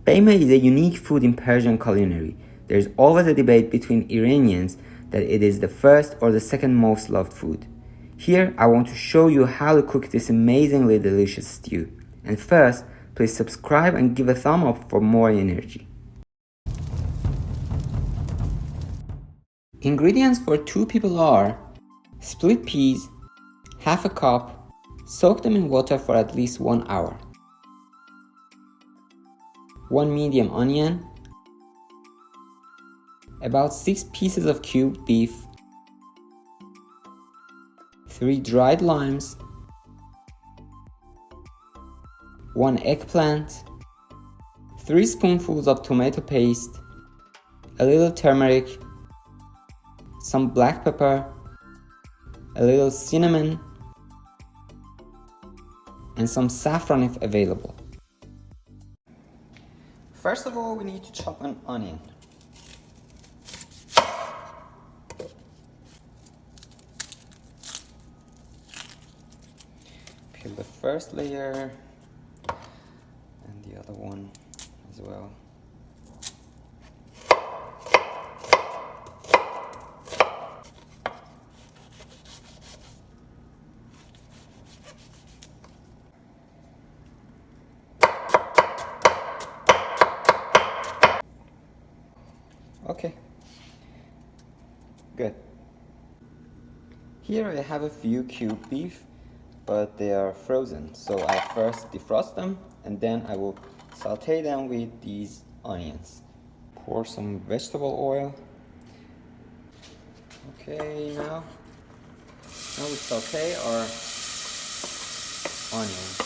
Gheyme is a unique food in Persian culinary. There is always a debate between Iranians that it is the first or the second most loved food. Here, I want to show you how to cook this amazingly delicious stew. And first, please subscribe and give a thumb up for more energy. Ingredients for 2 people are split peas, half a cup, soak them in water for at least 1 hour. 1 medium onion, about 6 pieces of cubed beef, 3 dried limes, 1 eggplant, 3 spoonfuls of tomato paste, a little turmeric, some black pepper, a little cinnamon, and some saffron if available. First of all, we need to chop an onion. Peel the first layer and the other one as well. Okay, good. Here I have a few cubed beef, but they are frozen, so I first defrost them and then I will saute them with these onions. Pour some vegetable oil. Okay, now we saute our onions.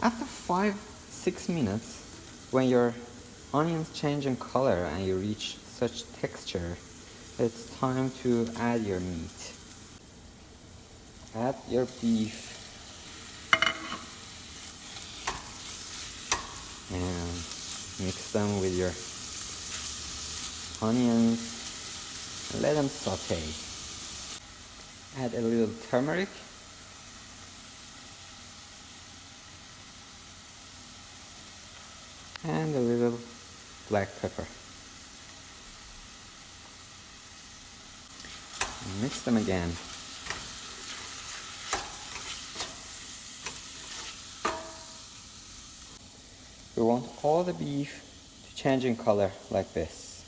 After 5-6 minutes, when your onions change in color and you reach such texture, it's time to add your meat. Add your beef and mix them with your onions and let them saute. Add a little turmeric, and a little black pepper. And mix them again. We want all the beef to change in color like this.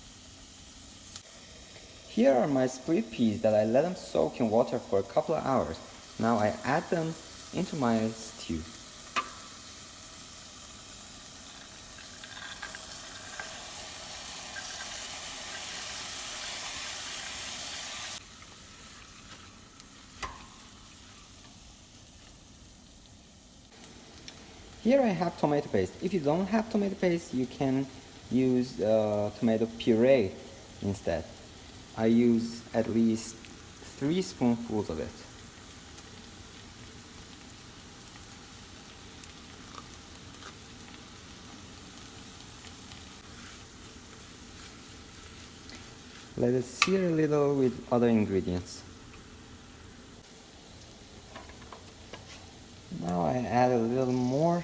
Here are my split peas that I let them soak in water for a couple of hours. Now I add them into my stew. Here I have tomato paste. If you don't have tomato paste, you can use tomato puree instead. I use at least 3 spoonfuls of it. Let it sear a little with other ingredients. Now I add a little more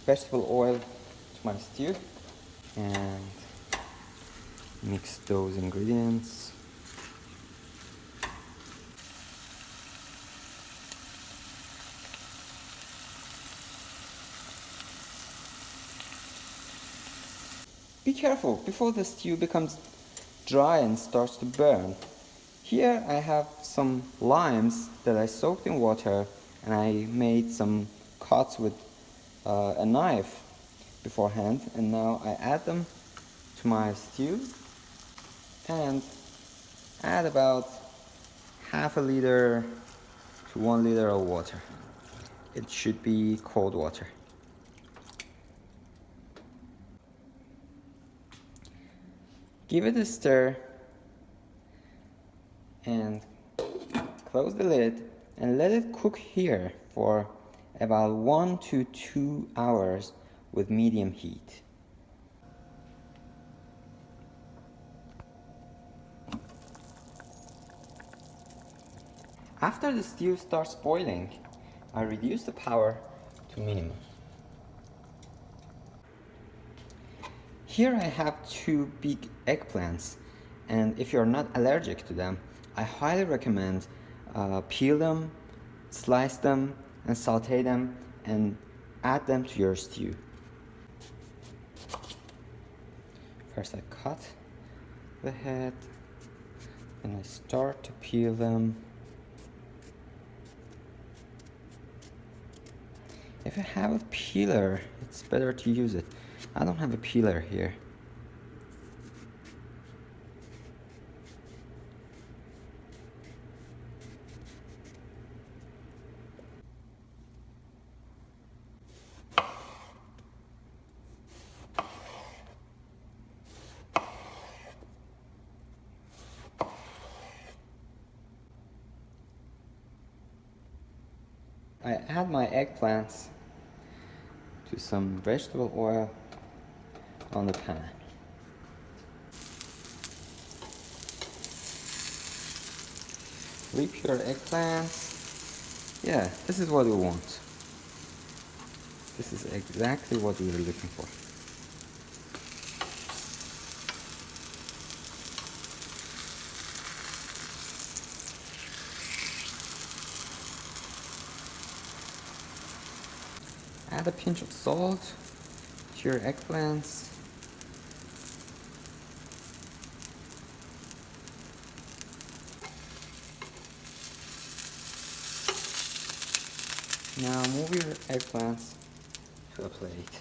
vegetable oil to my stew and mix those ingredients. Be careful before the stew becomes dry and starts to burn. Here I have some limes that I soaked in water and I made some cuts with a knife beforehand, and now I add them to my stew and add about half a liter to 1 liter of water. It should be cold water. Give it a stir and close the lid and let it cook here for about 1 to 2 hours with medium heat. After the stew starts boiling, I reduce the power to minimum. Here I have 2 big eggplants, and if you're not allergic to them, I highly recommend peel them, slice them, and saute them, and add them to your stew. First I cut the head, and I start to peel them. If you have a peeler, it's better to use it. I don't have a peeler here. I add my eggplants to some vegetable oil on the pan. Repure eggplants. Yeah, this is what we want. This is exactly what we were looking for. Add a pinch of salt to your eggplants. Now move your eggplants to a plate.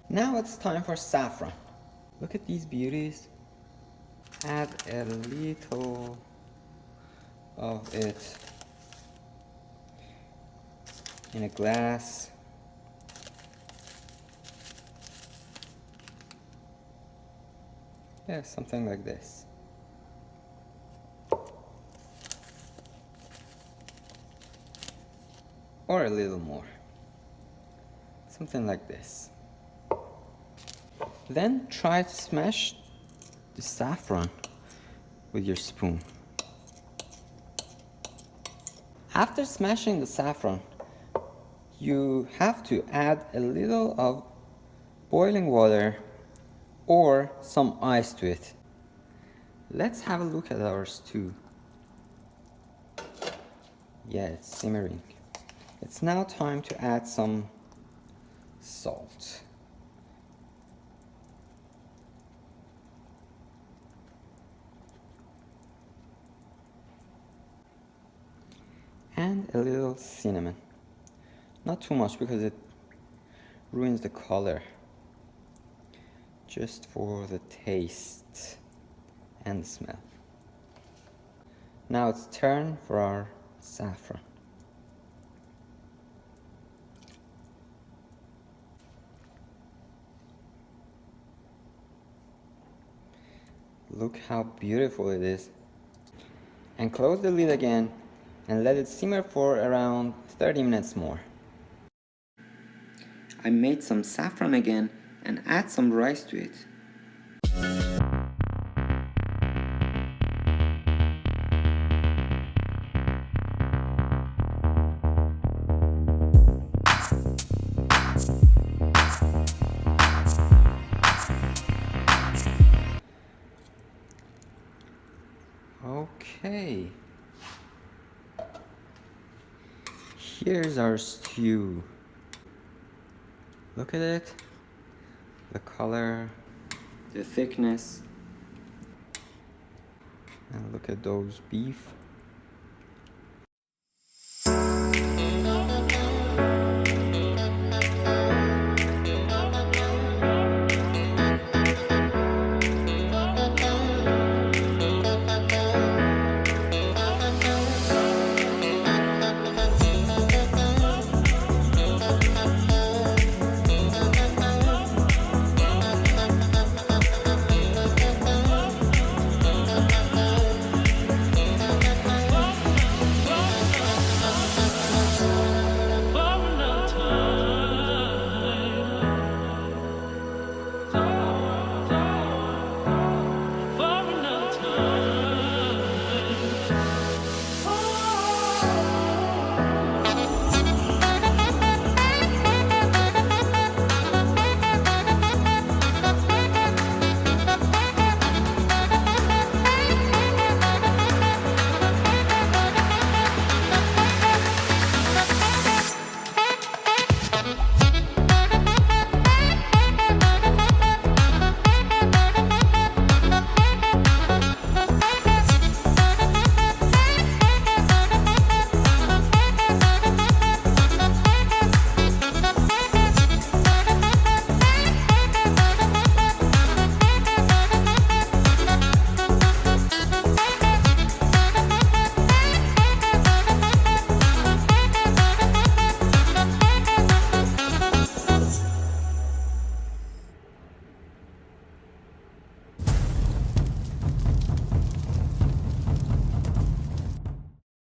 Now it's time for saffron. Look at these beauties. Add a little of it in a glass. Yeah, something like this. Or a little more. Something like this. Then try to smash the saffron with your spoon. After smashing the saffron, you have to add a little of boiling water or some ice to it. Let's have a look at our stew. Yeah, it's simmering. It's now time to add some salt. And a little cinnamon. Not too much because it ruins the color. Just for the taste and the smell. Now it's turn for our saffron. Look how beautiful it is. And close the lid again and let it simmer for around 30 minutes more. I made some saffron again and add some rice to it. Okay. Here's our stew. Look at it. The color, the thickness. And look at those beef.